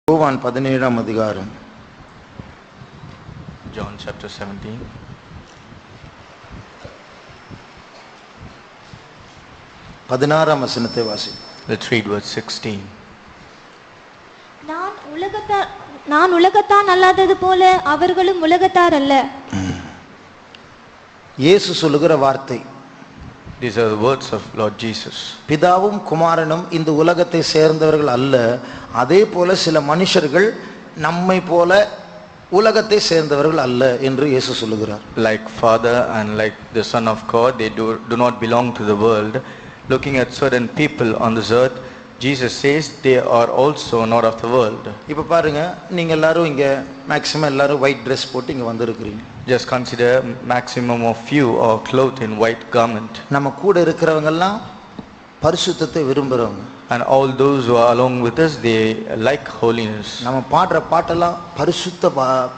யோவான் 17ஆம் அதிகாரம். John chapter 17. 16ஆம் வசனத்தை வாசி. Let's read verse 16. நான் உலகத்தான் அல்லாதது போல அவர்களும் உலகத்தார் அல்ல. இயேசு சொல்லுகிற வார்த்தை. These are the words of Lord Jesus. பிதாவும் குமாரனும் இந்த உலகத்தை சேர்ந்தவர்கள் அல்ல, அதே போல சில மனுஷர்கள் நம்மை போல உலகத்தை சேர்ந்தவர்கள் அல்ல என்று இயேசு சொல்லுகிறார். Like Father and like the Son of God, they do not belong to the world. Looking at certain people on this earth, Jesus says they are also not of the world. இப்போ பாருங்க, நீங்க எல்லாரும் இங்க maximum எல்லாரும் white Dress போட்டு இங்க வந்திருக்கிறீங்க. Just consider maximum of you are clothed in white garment. நம்ம கூட இருக்கிறவங்க எல்லாம் பரிசுத்தத்தை விரும்புறவங்க. And all those who are along with us, they like holiness. நம்ம பாடுற பாட்டெல்லாம் பரிசுத்த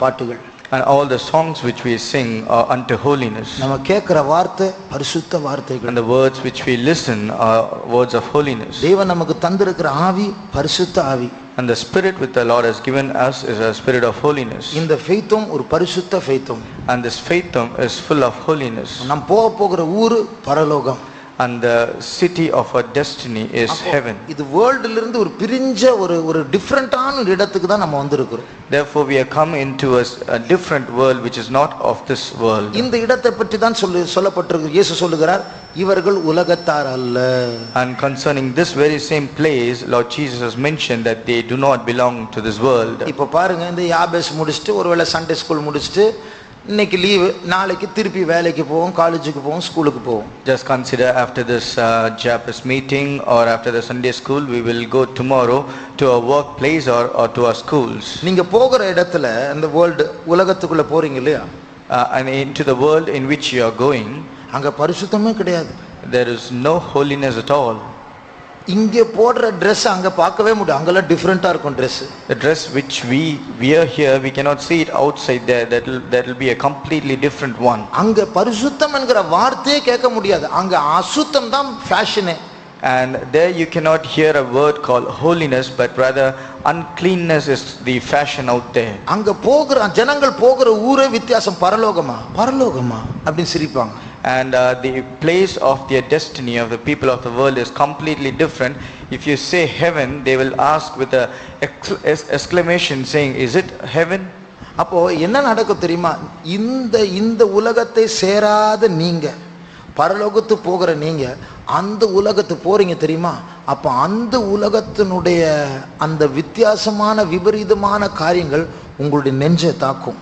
பாட்டுகள். And all the songs which we sing are unto holiness. நம்ம கேட்கிற வார்த்தை பரிசுத்த வார்த்தைகள். And the words which we listen are words of holiness. தேவன் நமக்கு தந்திருக்கிற ஆவி பரிசுத்த ஆவி. And the spirit which the Lord has given us is a spirit of holiness. இந்த ஃபெய்த்தும் ஒரு பரிசுத்த ஃபெய்த்தும். And this faithum is full of holiness. நாம் போகிற ஊரு பரலோகம். And the city of our destiny is heaven. இது வேர்ல்ட்ல இருந்து ஒரு பிரிஞ்ச ஒரு டிஃபரண்டான இடத்துக்கு தான் நம்ம வந்திருக்கிறோம். Therefore we have come into a different world which is not of this world. இந்த இடத்தை பற்றி தான் சொல்லப்பட்டிருக்கு. இயேசு சொல்லுகிறார், இவர்கள் உலகத்தார் அல்ல. And concerning this very same place, Lord Jesus has mentioned that they do not belong to this world. இப்போ பாருங்க, இந்த யாபேஸ் முடிச்சிட்டு ஒருவேளை சண்டே ஸ்கூல் முடிச்சிட்டு இன்னைக்கு லீவு, நாளைக்கு திருப்பி வேலைக்கு போவோம், காலேஜுக்கு போவோம், ஸ்கூலுக்கு போவோம். Just consider after this JAPIS meeting or after the Sunday school, we will go tomorrow to our workplace or to our schools. நீங்க போகிற இடத்துல அந்த வேர்ல்ட் உலகத்துக்குள்ள போறீங்க இல்லையா? And into the world in which you are going, அங்க பரிசுத்தமே கிடையாது. there is no holiness at all. இங்க போடுற Dress அங்க பார்க்கவே முடியாது. அங்கெல்லாம் டிஃபரெண்டா இருக்கும் Dress. The dress which we wear here, we cannot see it outside there. That will be a completely different one. அங்க பரிசுத்தம் என்கிற வார்த்தையே கேட்க முடியாது. அங்க அசுத்தம் தான் ஃபேஷனே. And there you cannot hear a word called holiness, but rather uncleanness is the fashion out there. அங்க போகிற ஜனங்கள் போகிற ஊரே வித்தியாசம். பரலோகமா பரலோகமா அப்படின்னு சிரிப்பாங்க. And the place of their destiny of the people of the world is completely different. If you say heaven, they will ask with a exclamation saying, is it heaven? அப்போ என்ன நடக்கும் தெரியுமா? இந்த உலகத்தை சேராத நீங்க, பரலோகத்து போகிற நீங்க அந்த உலகத்து போறீங்க தெரியுமா? அப்ப அந்த உலகத்தினுடைய அந்த வித்தியாசமான விபரீதமான காரியங்கள் உங்களுடைய நெஞ்சை தாக்கும்.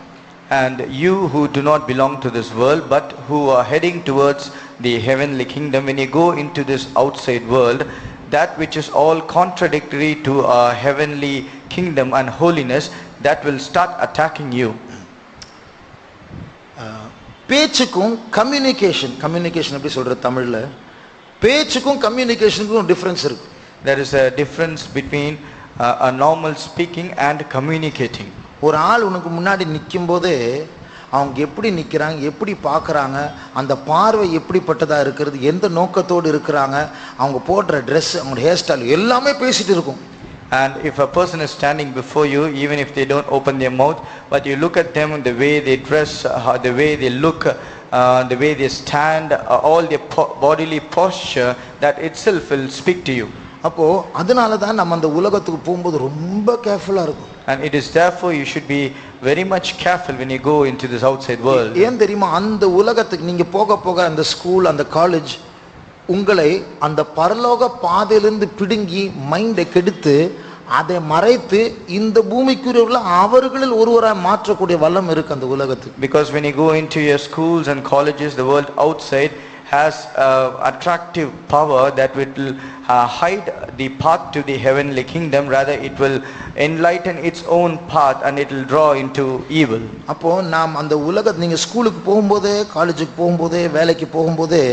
And you who do not belong to this world but who are heading towards the heavenly kingdom, when you go into this outside world, that which is all contradictory to our heavenly kingdom and holiness, that will start attacking you. பேச்சுக்கும் communication எப்படி சொல்ற தமிழ்ல? பேச்சுக்கும் கம்யூனிகேஷனுக்கும் difference இருக்கு. There is a difference between a normal speaking and communicating. ஒரு ஆள் உனக்கு முன்னாடி நிற்கும் போதே அவங்க எப்படி நிற்கிறாங்க, எப்படி பார்க்குறாங்க, அந்த பார்வை எப்படிப்பட்டதா இருக்கிறது, எந்த நோக்கத்தோடு இருக்கிறாங்க, அவங்க போடுற ட்ரெஸ், அவங்க ஹேர் ஸ்டைல் எல்லாமே பேசிட்டு இருக்கும். And if a person is standing before you, even if they don't open their mouth, but you look at them, the way they dress, the way they look, the way they stand, all their bodily posture, that itself will speak to you. அப்போ அதனால தான் நம்ம அந்த உலகத்துக்கு போகும்போது ரொம்ப கேர்ஃபுல்லா இருக்கும். And it is therefore you should be very much careful when you go into this outside world. ஏன் தெரியுமா? அந்த உலகத்துக்கு நீங்க போக அந்த ஸ்கூல், அந்த காலேஜ் உங்களை அந்த பரலோக பாதையிலிருந்து பிடுங்கி மைண்டை கெடுத்து அதை மறைத்து இந்த பூமிக்குரியவர்களை அவர்களில் ஒருவராய் மாற்றக்கூடிய வல்லம் இருக்கு அந்த உலகத்துக்கு. Because when you go into your schools and colleges, the world outside has attractive power that will hide the path to the heavenly kingdom. Rather it will enlighten its own path and it will draw into evil. அப்போ நாம் அந்த நீங்க ஸ்கூலுக்கு போகும்போதே, காலேஜுக்கு போகும்போதே, வேலைக்கு போகும்போதே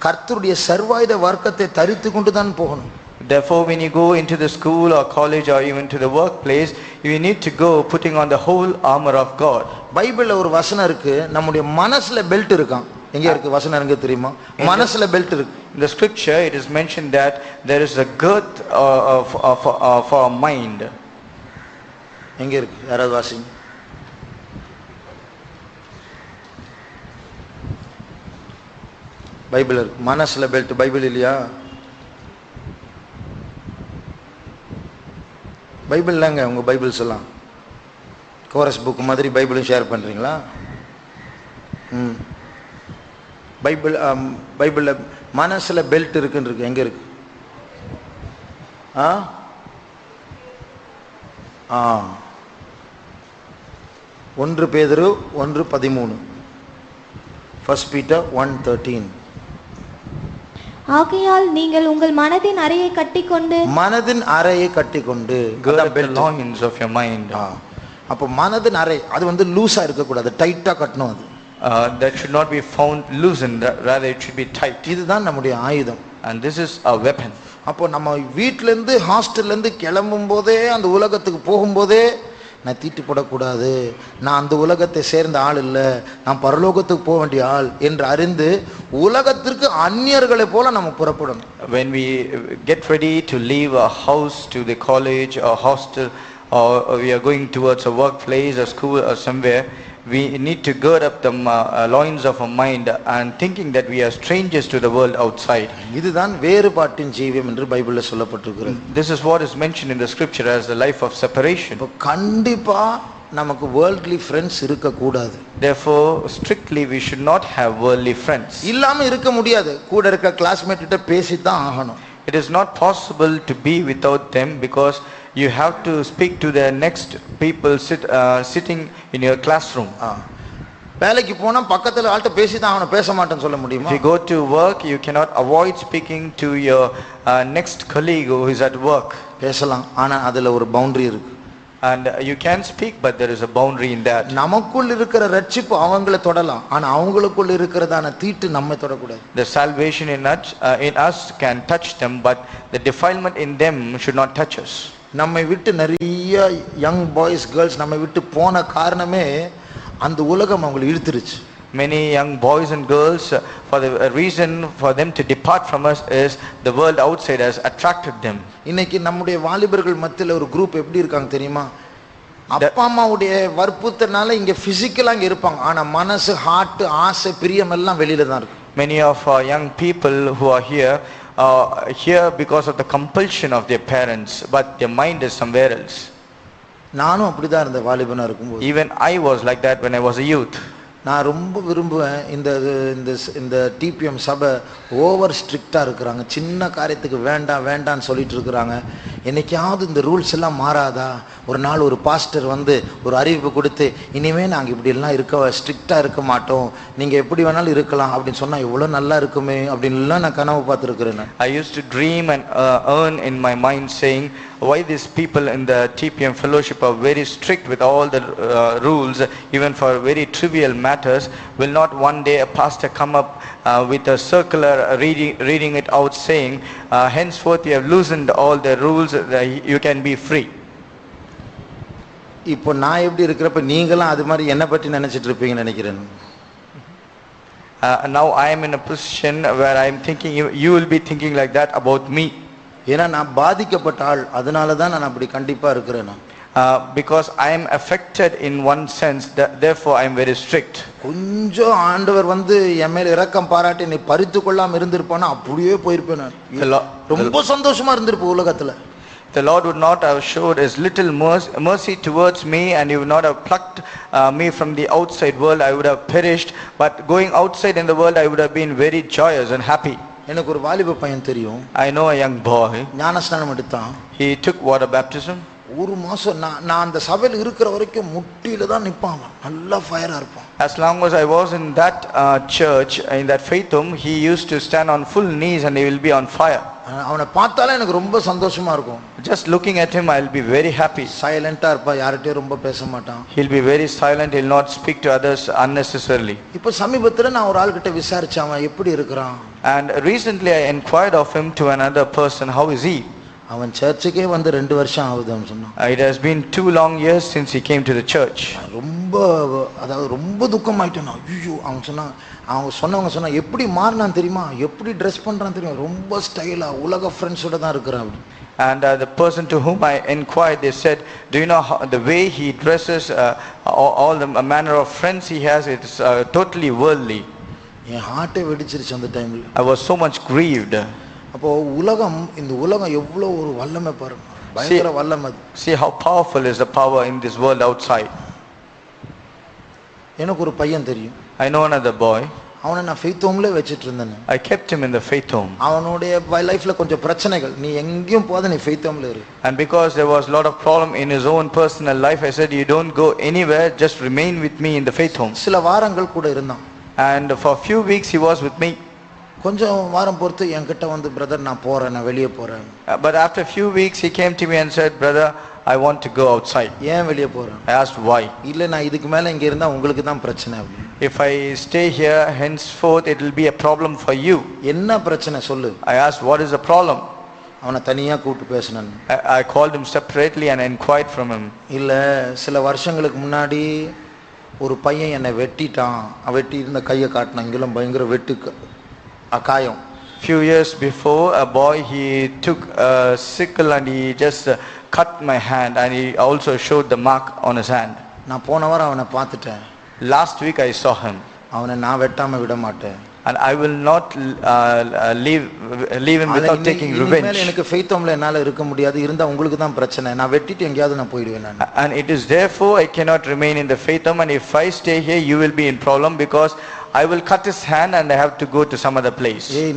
கர்த்தருடைய சர்வாயுத வர்க்கத்தை தரித்து கொண்டு தான் போகணும். Therefore when you go into the school or college or even to the workplace, you need to go putting on the whole armor of God. பைபிள்ல ஒரு வசனம் இருக்கு, நம்முடைய மனசுல பெல்ட் இருக்கான். எங்க இருக்கு வசனம் எங்க தெரியுமா? மனசுல பெல்ட் இருக்கு. In the scripture it is mentioned that there is a girth for our mind. எங்க இருக்கு? யாராவது வாசிங்க. பைபிள் இருக்கு. மனசுல பெல்ட் பைபிள் இல்லையா? பைபிள் இல்லைங்க. உங்க பைபிள்ஸ் எல்லாம் கோரஸ் புக் மாதிரி பைபிளும் ஷேர் பண்றீங்களா? பைபிள்ல மனசுல பெல்ட் இருக்குன்னு இருக்கு. எங்க இருக்கு? 1 பேதுரு 1:13. 1 Peter 1:13. ஆகையால் நீங்கள் உங்கள் மனதின் அறையை கட்டிக்கொண்டு மனதின் அறையை கட்டிக்கொண்டு gird up the loins of your mind. அப்போ மனதின் அறை அது வந்து லூஸா இருக்கக்கூடாது, டைட்டா கட்டணும். அது that should not be found loosened, rather it should be tight. இதுதான் நம்முடைய ஆயுதம். And this is a weapon. அப்போ நம்ம வீட்ல இருந்து ஹாஸ்டல்ல இருந்து கிளம்பும் போதே அந்த உலகத்துக்கு போகும்போதே நான் தீட்டு போடக்கூடாது, நான் அந்த உலகத்தை சேர்ந்த ஆள் இல்லை, நான் பரலோகத்துக்கு போக வேண்டிய ஆள் என்று அறிந்து உலகத்திற்கு அந்நியர்களை போல நம்ம புறப்படணும். When we get ready to leave our house to the college or hostel, or we are going towards a workplace or school or somewhere, we need to gird up the loins of our mind and thinking that we are strangers to the world outside. இதுதான் வேறுபாட்டின் ஜீவியம் என்று பைபிள்ல சொல்லப்பட்டிருக்கிறது. This is what is mentioned in the scripture as the life of separation. இப்போ கண்டிப்பா நமக்கு worldly friends இருக்க கூடாது. Therefore strictly we should not have worldly friends. இல்லாம இருக்க முடியாது. கூட இருக்க கிளாஸ்மேட் கிட்ட பேசி தான் ஆகணும். It is not possible to be without them, because you have to speak to the next people sitting in your classroom. வேலைக்கு போனா பக்கத்துல ஆள்கிட்ட பேசி தான் ஆகணும், பேச மாட்டேன்னு சொல்ல முடியுமா? If you go to work, you cannot avoid speaking to your next colleague who is at work. பேசலாம், ஆனா அதுல ஒரு பவுண்டரி இருக்கு. And you can speak, but there is a boundary in that. நமக்குள் இருக்கிற ரட்சிப்பு அவங்களை தொடலாம், ஆனா அவங்களுக்குள் இருக்கிறதான தீட்டு நம்மை தொடக்கூடாது. The salvation in us can touch them, but the defilement in them should not touch us. நம்மை விட்டு நிறைய யங் பாய்ஸ் கேர்ள்ஸ் நம்மை விட்டு போன காரணமே அந்த உலகம் அவங்களை இழுத்துருச்சு. Many young boys and girls, for the reason for them to depart from us is the world outside has attracted them. இன்னைக்கு நம்முடைய வாலிபர்கள் மத்தியில ஒரு குரூப் எப்படி இருக்காங்க தெரியுமா? அப்பா அம்மாவுடைய வற்புறுத்தனால இங்க பிசிக்கலா இங்க இருப்பாங்க, ஆனா மனசு, ஹார்ட், ஆசை, பிரியம் எல்லாம் வெளியில தான் இருக்கு. Many of our young people who are here because of the compulsion of their parents, but their mind is somewhere else. நானும் அப்படிதான் இருந்தேன் வாலிபனா இருக்கும்போது. Even I was like that when I was a youth. நான் ரொம்ப விரும்புவேன் இந்த dBm சபை over ஸ்ட்ரிக்டா இருக்கிறாங்க, சின்ன காரியத்துக்கு வேண்டாம் வேண்டான்னு சொல்லிட்டு இருக்கிறாங்க. என்னைக்காவது இந்த ரூல்ஸ் எல்லாம் மாறாதா? ஒரு நாள் ஒரு பாஸ்டர் வந்து ஒரு அறிவிப்பு கொடுத்து, இனிமே நாங்கள் இப்படி எல்லாம் ஸ்ட்ரிக்டா இருக்க மாட்டோம், நீங்க எப்படி வேணாலும் இருக்கலாம் அப்படின்னு சொன்னா எவ்வளவு நல்லா இருக்குமே அப்படின்னு நான் கனவு பார்த்துருக்கிறேன். I used to dream and earn in my mind saying, why these people in the TPM fellowship are very strict with all the rules, even for very trivial matters. Will not one day a pastor come up with a circular reading it out saying, henceforth you have loosened all the rules, you can be free. இப்போ நான் எப்படி இருக்கிறப்ப நீங்களும் அது மாதிரி என்ன பற்றி நினைச்சிட்டு இருப்பீங்கன்னு நினைக்கிறேன். Now I am in a position where I am thinking you will be thinking like that about me. ஏன்னா நான் பாதிக்கப்பட்ட ஆள், அதனால தான் நான் அப்படி கண்டிப்பா இருக்கிறேன். Because I am affected in one sense, therefore I am very strict. கொஞ்சம் ஆண்டவர் வந்து என் மேல இரக்கம் பாராட்டி நீ பறித்து கொள்ளாம இருந்திருப்பானா அப்படியே போயிருப்பேன் நான். ரொம்ப சந்தோஷமா இருந்திருப்பேன் உலகத்துல. The Lord would not have showed his little mercy towards me, and he would not have plucked me from the outside world. I would have perished, but going outside in the world I would have been very joyous and happy. எனக்கு ஒரு வாலிப பையன் தெரியும். I know a young boy. ஞானஸ்நானம் எடுத்தான். He took water baptism. ஒரு மாசம் நான் அந்த சபையில் இருக்கிற வரைக்கும் முட்டியில தான் நிப்பான், நல்லா ஃபயரா இருப்பான். As long as I was in that church, in that faith home, he used to stand on full knees and he will be on fire. அவனை பார்த்தாலே எனக்கு ரொம்ப சந்தோஷமா இருக்கும். Just looking at him I will be very happy. சைலண்டா இருப்பான், யார்கிட்டயும் ரொம்ப பேச மாட்டான். He'll be very silent, he'll not speak to others unnecessarily. இப்போ சமீபத்துல நான் ஒரு ஆள் கிட்ட விசாரிச்சேன், அவன் எப்படி இருக்கிறான். And recently I inquired of him to another person, how is he? அவன் சர்ச்சுக்கே வந்து 2 வருஷம் ஆகுதுன்னு சொன்னான். It has been 2 long years since he came to the church. ரொம்ப அதாவது ரொம்ப துக்கமாயிட்டான். ஐயோ, அவன் சொன்னான் அவங்க சொன்னா எப்படி மாறினான் தெரியுமா, எப்படி ட்ரெஸ் பண்றான் தெரியுமா, ரொம்ப ஸ்டைலா உலக ஃப்ரெண்ட்ஸோட தான் இருக்கிறான் அப்படி. And the person to whom I inquired, they said, do you know how, the way he dresses, all the manner of friends he has, it's totally worldly. என் ஹார்ட்டே வெடிச்சிருச்சு அந்த டைம்ல. I was so much grieved. அப்போ உலகம், இந்த உலகம் எவ்வளவு ஒரு வல்லமை பாருங்க, பயங்கர வல்லமை. See how powerful is the power in this world outside. எனக்கு ஒரு பையன் தெரியும். I know another boy. அவனை நான் ஃபெய்த் ஹோம்ல வச்சிட்டு இருந்தேன். I kept him in the faith home. அவனுடைய லைஃப்ல கொஞ்சம் பிரச்சனைகள், நீ எங்கேயும் போகாத, நீ ஃபெய்த் ஹோம்ல இரு. And because there was a lot of problem in his own personal life, I said, you don't go anywhere, just remain with me in the faith home. சில வாரங்கள் கூட இருந்தான். And for a few weeks he was with me. கொஞ்சம் வாரம் பொறுத்து என்கிட்ட வந்து, brother நான் போறேன், நான் வெளியே போறேன். But after a few weeks he came to me and said, brother, I want to go outside. ஏன் வெளியே போறேன்? I asked why. இல்ல நான் இதுக்கு மேல இங்க இருந்தா உங்களுக்கு தான் பிரச்சனை அப்படி. If I stay here henceforth it will be a problem for you. என்ன பிரச்சனை சொல்லு. I asked what is the problem. அவனை தனியா கூப்பிட்டு பேசினேன். I called him separately and inquired from him. இல்ல சில வருஷங்களுக்கு முன்னாடி ஒரு பையன் என்னை வெட்டிட்டான், வெட்டி இருந்த கையை காட்டினான், இங்கெல்லாம் பயங்கர வெட்டு காயம். Few years before, a boy, he took a sickle and he just cut my hand, and he also showed the mark on his hand. நான் போன வாரம் அவனை பார்த்துட்டேன். Last week I saw him. அவனை நான் வெட்டாம விட மாட்டேன். And I will not leave him without taking revenge. எனக்கு ஃபெய்த் ஹோம்ல என்னால இருக்க முடியாது, இருந்தா உங்களுக்கு தான் பிரச்சனை, நான் வெட்டிட்டு எங்கயாவது நான் போய்டுவேன் நான். And it is therefore I cannot remain in the faith home, and if I stay here you will be in problem, because I will cut his hand and I have to go to some other place. ஏய்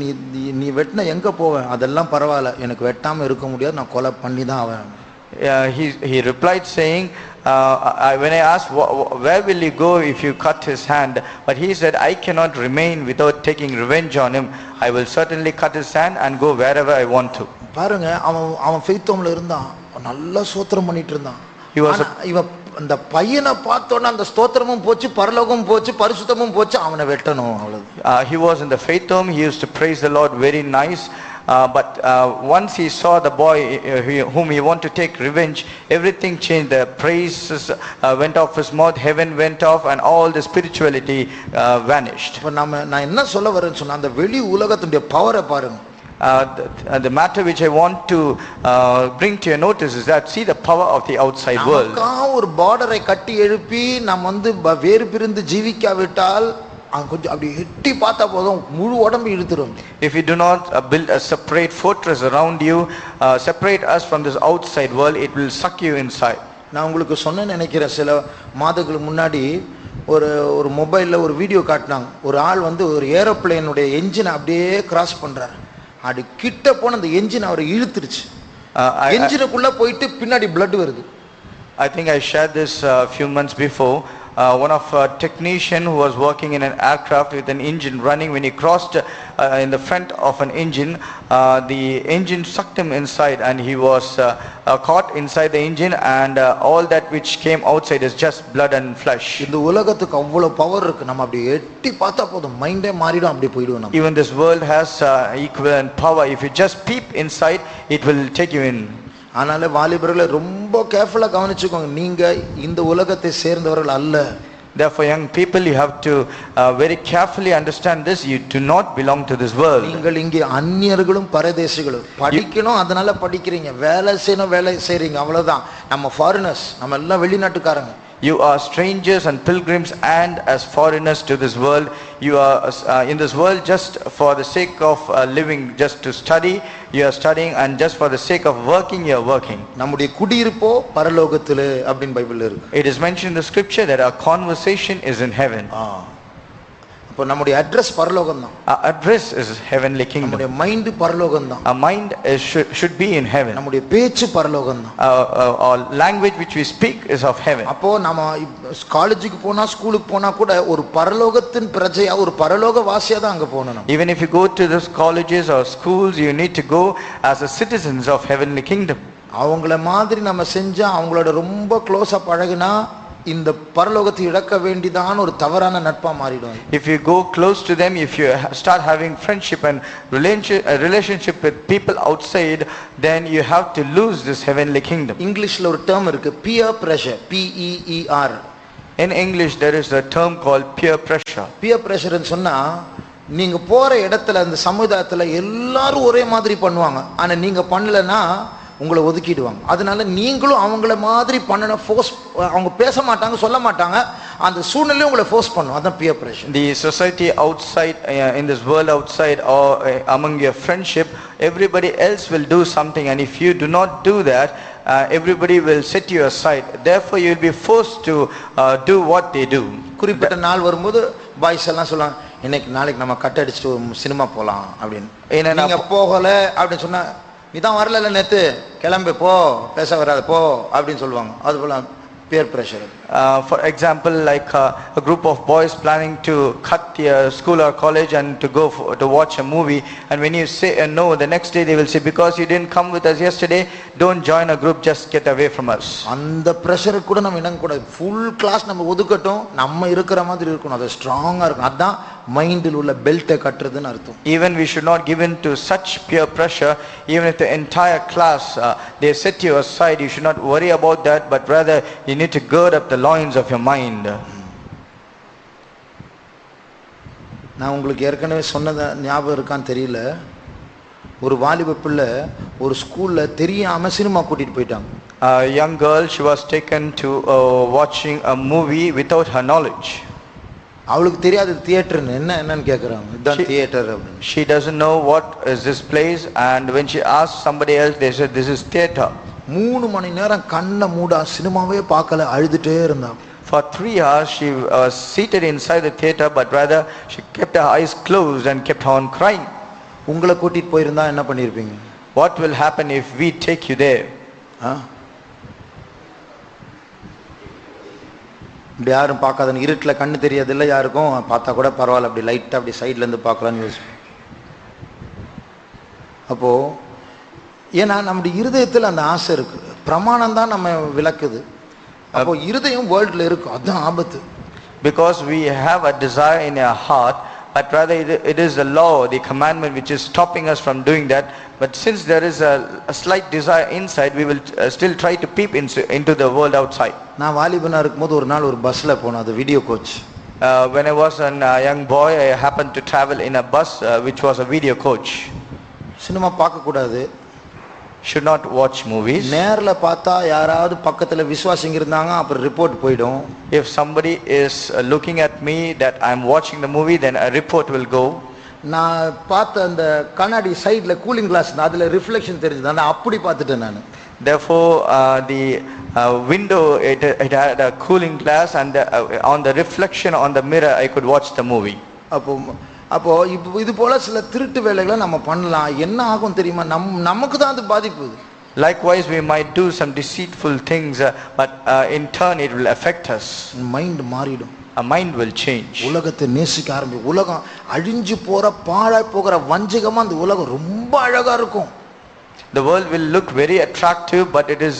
நீ வெட்டினா எங்க போவேன், அதெல்லாம் பரவாயில்லை, எனக்கு வெட்டாம இருக்க முடியாது, நான் கொலை பண்ணி தான் ஆவேன். He replied saying, when I asked where will you go if you cut his hand, but he said, I cannot remain without taking revenge on him. I will certainly cut his hand and go wherever I want to. பாருங்க, அவன் faith ஹோம்ல இருந்தான், நல்லா ஸ்தோத்திரம் பண்ணிட்டு இருந்தான். இவன் அந்த பையனை பார்த்தோன்னா அந்த ஸ்தோத்திரமும் போச்சு, பரலோகமும் போச்சு, பரிசுத்தமும் போச்சு, அவனை வெட்டணும் அவ்வளவு. He was in the faith home, he used to praise the Lord very nice. But once he saw the boy whom he wanted to take revenge, everything changed. The praises went off his mouth, heaven went off, and all the spirituality vanished. இப்ப நான் என்ன சொல்ல வரேன்னு சொன்னா, அந்த வெளி உலகத்துடைய பவரை பாருங்க. The matter which I want to bring to your notice is that see the power of the outside world. நமக்கு ஒரு பார்டரை கட்டி எழுப்பி நாம் வந்து வேறு பிரிந்து ஜீவிக்காவிட்டால் கொஞ்சம் அப்படி எட்டி பார்த்தா போதும் முழு உடம்பு இழுத்துரும். If you do not build a separate fortress around you, separate us from this outside world, it will suck you inside. நான் உங்களுக்கு சொன்ன நினைக்கிறேன், சில மாதங்களுக்கு முன்னாடி ஒரு மொபைல்ல ஒரு வீடியோ காட்டினாங்க. ஒரு ஆள் வந்து ஒரு ஏரோப்ளேனுடைய என்ஜின் அப்படியே கிராஸ் பண்றாரு. அது கிட்ட போன அந்த என்ஜின் அவரை இழுத்துருச்சு. என்ஜினுக்குள்ள போயிட்டு பின்னாடி blood வருது. I think I shared this few months before. One of a technician who was working in an aircraft with an engine running, when he crossed in the front of an engine, the engine sucked him inside, and he was caught inside the engine, and all that which came outside is just blood and flesh. இந்த உலகத்துக்கு அவ்வளவு power இருக்கு, நம்ம அப்படி எட்டி பார்த்தா போதும் மைண்டே மாறிடும், அப்படி போய்டுவோம் நம்ம. Even this world has equivalent power. If you just peep inside, it will take you in. ஆனால வாலிபர்களை ரொம்ப கேர்ஃபுல்லா கவனிச்சுக்கோங்க, நீங்க இந்த உலகத்தை சேர்ந்தவர்கள் அல்ல. Therefore, young people, you have to very carefully understand this. You do not belong to this world. நீங்கள் இங்கே அந்நியர்களும் பரதேசிகளும். படிக்கணும், அதனால படிக்கிறீங்க, வேலை செய்யணும், வேலை செய்றீங்க, அவ்வளவுதான். நம்ம ஃபாரினர்ஸ், நம்ம எல்லாம் வெளிநாட்டுக்காரங்க. You are strangers and pilgrims, and as foreigners to this world. You are in this world just for the sake of living, just to study. You are studying, and just for the sake of working, you are working. நம்முடைய குடியிருப்போ பரலோகத்திலே அப்படினு பைபிள்ல இருக்கு. It is mentioned in the scripture that our conversation is in heaven. அப்ப நம்முடைய address பரலோகம் தான். Our address is heavenly kingdom. நம்முடைய மைண்ட் பரலோகம் தான். Our mind should be in heaven. நம்முடைய பேச்சு பரலோகம் தான். Our language which we speak is of heaven. அப்போ நாம காலேஜுக்கு போனா, ஸ்கூலுக்கு போனா கூட ஒரு பரலோகத்தின் பிரஜையா, ஒரு பரலோக வாசியா தான் அங்க போகணும். Even if you go to those colleges or schools, you need to go as a citizens of heavenly kingdom. அவங்கள மாதிரி நம்ம செஞ்சா, அவங்களோட ரொம்ப க்ளோஸா பழகினா இந்த பரலோகத்தை இழக்க வேண்டியதான ஒரு தவறான நட்பா மாறிடும். If you go close to them, if you start having friendship and relationship with people outside, then you have to lose this heavenly kingdom. இங்கிலீஷ்ல ஒரு டேர்ம் இருக்கு, peer pressure, PEER. In English, there is a term called peer pressure. Peer பிரஷர்னு சொன்னா நீங்க போற இடத்துல அந்த சமுதாயத்துல எல்லாரும் ஒரே மாதிரி பண்ணுவாங்க, ஆனா நீங்க பண்ணலன்னா உங்களை ஒதுக்கிடுவாங்க. அதனால நீங்களும் அவங்கள மாதிரி பண்ணன ஃபோர்ஸ், அவங்க பேச மாட்டாங்க சொல்ல மாட்டாங்க, அந்த சூழ்நிலையும் உங்களை ஃபோர்ஸ் பண்ணும். அதான் peer pressure. The society outside, in this world outside, or among your friendship, everybody else will do something, and if you do not do that, everybody will set you aside. Therefore you will be forced to do what they do. குறிப்பிட்ட நாள் வரும்போது boys எல்லாம் சொல்லுவாங்க, இன்னைக்கு நாளைக்கு நம்ம cut அடிச்சுட்டு ஒரு சினிமா போலாம் அப்படின்னு. நீங்க போகல அப்படின்னு சொன்னா, நீதான் வரல நேத்து, கிளம்பு போ, பேச வராது போ அப்படின்னு சொல்லுவாங்க. அது போல peer pressure. For example, like a group of boys planning to cut their school or college and to go to watch a movie, and when you say no, the next day they will say, because you didn't come with us yesterday, don't join a group, just get away from us. அந்த pressure கூட நம்ம இணங்க கூடாது. Full class நம்ம ஒதுக்கட்டும், நம்ம இருக்கிற மாதிரி இருக்கணும், அது ஸ்ட்ராங்கா இருக்கும். அதான் மைண்டில் உள்ள பெல்ட்டை கட்டுறதுன்னு அர்த்தம். Even we should not give in to such peer pressure. Even if the entire class they set you aside, you should not worry about that, but rather you need to gird up the loins of your mind. நான் உங்களுக்கு ஏற்கனவே சொன்னத ஞாபகம் இருக்கான்னு தெரியல, ஒரு வாலிப பிள்ளை ஒரு ஸ்கூல்ல தெரியாம சினிமா கூட்டிட்டு போயிட்டாங்க. A young girl, she was taken to watching a movie without her knowledge. அவளுக்கு தெரியாது தியேட்டர்னு என்னன்னு கேக்குறாங்க. இதுதான் தியேட்டர் அப்படின்னு. She doesn't know what is this place, and when she asked somebody else, they said this is theater. 3 மணி நேரம் கண்ணை மூடா சினிமாவே பார்க்கல, அழுதுட்டே இருந்தா. For 3 hours she was seated inside the theater, but rather she kept her eyes closed and kept on crying. உங்களை கூட்டிட்டு போயிருந்தா என்ன பண்ணிருப்பீங்க? What will happen if we take you there? இப்படி யாரும் பார்க்காத இருட்டில் கண்ணு தெரியாது இல்லை யாருக்கும், பார்த்தா கூட பரவாயில்ல, அப்படி லைட்டாக அப்படி சைட்ல இருந்து பார்க்கலான்னு யோசிப்போம். அப்போ ஏன்னா நம்முடைய இருதயத்தில் அந்த ஆசை இருக்கு, பிரமாணம் தான் நம்ம விளக்குது. அப்போ இருதயம் வேர்ல்ட்ல இருக்கும், அதுதான் ஆபத்து. Because we have a desire in our heart, but rather it is the law, the commandment which is stopping us from doing that. But since there is a slight desire inside, we will still try to peep into the world outside. நான் வாலிபனா இருக்கும்போது ஒரு நாள் ஒரு பஸ்ல போனேன், அது video coach. When I was a young boy, I happened to travel in a bus which was a video coach. Cinema பார்க்க கூடாது, should not watch movies. நேர்ல பார்த்தா யாராவது பக்கத்துல விசுவாசிங்க இருந்தாங்க, அப்புறம் ரிப்போர்ட் போய்டும். If somebody is looking at me that I am watching the movie, then a report will go. நான் பார்த்த அந்த கண்ணாடி சைடுல கூலிங் கிளாஸ், அதுல ரிஃப்ளெக்ஷன் தெரிஞ்சது, நான் அப்படி பார்த்துட்டேன் நான். Therefore the window, it had a cooling glass, and on the reflection on the mirror I could watch the movie. அப்போ இது போல சில திருட்டு வேலைகளை நம்ம பண்ணலாம். என்ன ஆகும் தெரியுமா? நமக்கு தான் அது பாதிப்பு. Likewise we might do some deceitful things, but in turn it will affect us. Mind மாறிடும், a mind will change. உலகத்தை நேசிக்க ஆரம்பி. உலகம் அழிஞ்சு போற பாழாய் போகிற வஞ்சகமா அந்த உலகம் ரொம்ப அழகா இருக்கும். The world will look very attractive, but it is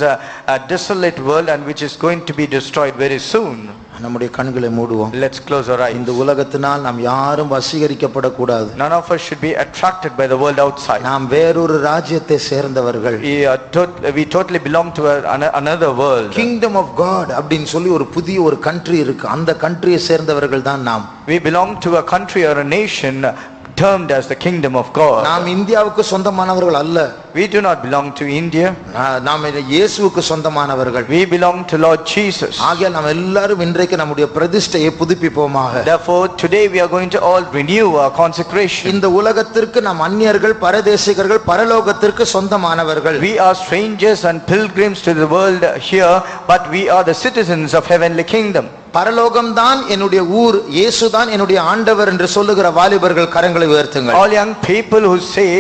a desolate world, and which is going to be destroyed very soon. நம்முடைய கண்களை மூடுவோம். Let's close our eyes. இந்த உலகத்தினால் நாம் யாரும் வசீகரிக்கப்படக்கூடாது. None of us should be attracted by the world outside. நாம் வேறொரு ராஜ்யத்தை சேர்ந்தவர்கள். We totally belong to another world. Kingdom of God அப்படினு சொல்லி ஒரு புதிய ஒரு country இருக்கு, அந்த countryயை சேர்ந்தவர்கள் தான் நாம். We belong to a country or a nation termed as the kingdom of God. நாம் இந்தியாவுக்கு சொந்தமானவர்கள் அல்ல. We do not belong to India. நாம் இயேசுவுக்கு சொந்தமானவர்கள். We belong to Lord Jesus. ஆகையால் நாம் எல்லாரும் இன்றைக்கு நம்முடைய பிரதிஷ்டையை புதுப்பிப்போமாக. Therefore today we are going to all renew our consecration. இந்த உலகத்திற்கு நாம் அந்நியர்கள், பரதேசிகர்கள், பரலோகத்திற்கு சொந்தமானவர்கள். We are strangers and pilgrims to the world here, but we are the citizens of heavenly kingdom. பரலோகம் தான் என்னுடைய ஊர், இயேசு தான் என்னுடைய ஆண்டவர் என்று சொல்லுகிற வாலிபர்கள் கரங்களை உயர்த்துங்கள். All young people who say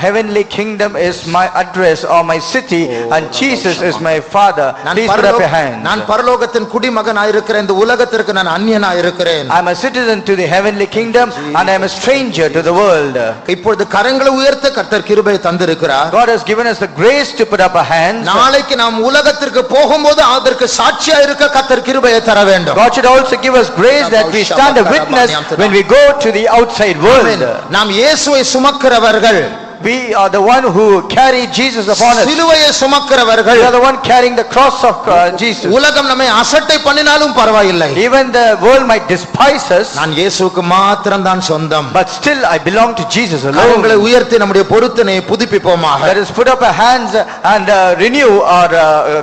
heavenly kingdom is my address or my city, and Jesus is my father, please put up your hands. நான் பரலோகத்தின் குடிமகனாய் இருக்கிறேன், இந்த உலகத்திற்கு நான் அந்நியனாய் இருக்கிறேன். I am a citizen to the heavenly kingdom, and I am a stranger to the world. இப்பொழுது கரங்களை உயர்த்த கர்த்தர் கிருபை தந்திருக்கிறார். God has given us the grace to put up our hands. நாளைக்கு நாம் உலகத்திற்கு போகும்போது அதற்கு சாட்சியா இருக்க கர்த்தர் கிருபையை தர வேண்டும். God should also give us grace that we stand a witness when we go to the outside world. நாம் இயேசுவை சுமக்கிறவர்கள். we are the one who carry Jesus upon us. சிலுவையை சுமக்கிறவர்கள். We are the one carrying the cross of Jesus. உலகம் நம்மை அசட்டை பண்ணினாலும் பரவாயில்லை. Even the world might despise us, நான் இயேசுவுக்கு மாத்திரம் தான் சொந்தம். but still I belong to Jesus கரங்களை alone. உயர்த்தி நம்முடைய பொருத்தனையை புதுப்பிப்போமாக. Let us put up our hands and renew our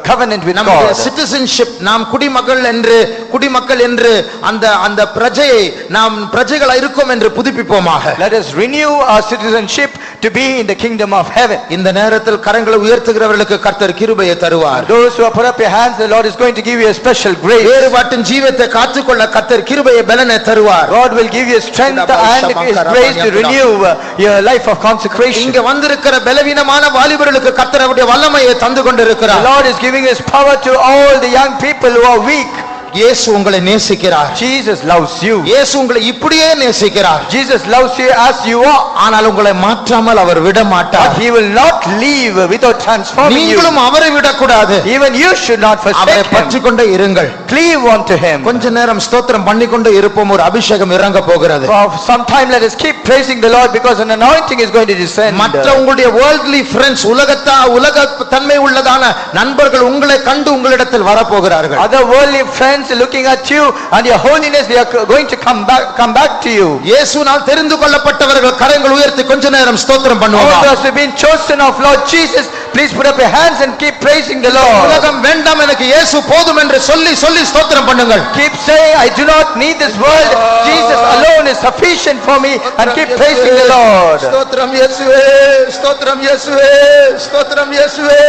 covenant with நம்முடைய God. சிட்டிசன்ஷிப், நாம் குடிமக்கள் என்று அந்த பிரஜையை நாம் பிரஜைகளா இருக்கோம் என்று புதுப்பிப்போமாக. Let us renew our citizenship to be in the kingdom of heaven. இந்த நேரத்தில் கரங்களை உயர்த்துகிறவர்களுக்கு கர்த்தர் கிருபையை தருவார். Those who have put up your hands, the Lord is going to give you a special grace. வேறுபாட்டின் ஜீவத்தை காத்துக்கொள்ள கர்த்தர் கிருபையை பலனை தருவார். God will give you strength and His grace to renew your life of consecration. இங்க வந்திருக்கிற பலவீனமான வாலிபர்களுக்கு கர்த்தர் அவருடைய வல்லமையை தந்து The கொண்டிருக்கிறார். Lord is giving His power to all the young people who are weak. இயேசு உங்களை நேசிக்கிறார். Jesus loves you. இயேசு உங்களை இப்படியே நேசிக்கிறார். Jesus loves you as you are. ஆனால் உங்களை மாற்றாமல் அவர் விட மாட்டார். But He will not leave without transforming you. நீங்களும் அவரை விடக்கூடாது. Even you should not அவரை forsake Him. பற்றிக்கொண்டே இருங்கள். Cleave onto Him. கொஞ்ச நேரம் ஸ்தோத்திரம் பண்ணிக்கொண்டே இருப்போம். ஒரு அபிஷேகம் இறங்க போகிறது. For some time let us keep praising the Lord because an anointing is going to descend. மற்ற உங்களுடைய worldly friends, உலக தன்மை உள்ளதான நண்பர்கள் உங்களை கண்டு உங்களிடத்தில் வரப்போகிறார்கள். Other worldly friends looking at you and your holiness, they are going to come back to you. இயேசுவினால் தெரிந்து கொள்ளப்பட்டவர்கள் கரங்கள் உயர்த்தி கொஞ்ச நேரம் ஸ்தோத்திரம் All பண்ணுவாங்க. those who have been chosen of Lord Jesus, please put up your hands and keep praising the Lord. உலகம் வேண்டாம், எனக்கு இயேசு போதும் என்று சொல்லி ஸ்தோத்திரம் பண்ணுங்கள். Keep saying, I do not need this world. Jesus alone is sufficient for me, and keep praising the Lord. ஸ்தோத்திரம் இயேசுவே, ஸ்தோத்திரம் இயேசுவே, ஸ்தோத்திரம் இயேசுவே.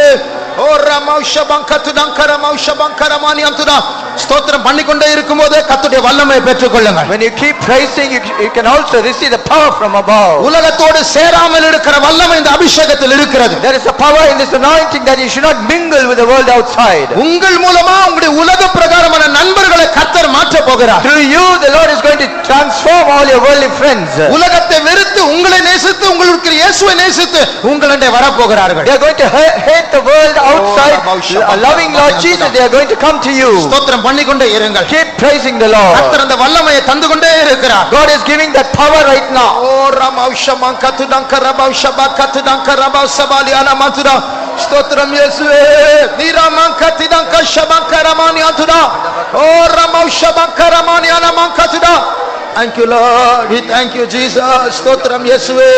ஓ ரமௌஷபங்கரமானியம்துதா. ஸ்தோத்திரம் பண்ணிக்கொண்டே இருக்கும்போது கர்த்தருடைய வல்லமையை பெற்றுக்கொள்ளுங்கள். When you keep praising, you can also receive the power from above. உலகத்தோடு சேராமல் இருக்கிற வல்லமை இந்த அபிஷேகத்தில் இருக்கிறது. There is a power in this anointing that you should not mingle with the world outside. உங்கள் மூலமா உங்களுடைய உலக பிரகாரமான நண்பர்களை கர்த்தர் மாற்ற போகிறார். Through you, the Lord is going to transform all your worldly friends. உலகத்தை வெறுத்து உங்களை நேசித்து உங்களுக்கு இயேசுவை நேசித்து உங்களிடம் வரப்போகிறார்கள். They are going to hate the world outside, loving Lord Jesus. They are going to come to you. ஸ்தோத்திரம் பண்ணிக்கொண்டே இருங்கள். Keep praising the Lord. கர்த்தர் அந்த வல்லமையை தந்து கொண்டே இருக்கிறார். God is giving that power right now. ஓ ரமௌஷமங்கத்துதங்கரபௌஷபகத்துதங்கரபௌசபாலியானமதுதா. ஸ்தோத்திரம் இயேசுவே. நீரமங்கத்திதங்கஷபங்கரமானியதுதா. ஓ ரமௌஷபங்கரமானியனமங்கத்துதா. Thank you Lord. We thank you Jesus. ஸ்தோத்திரம் இயேசுவே.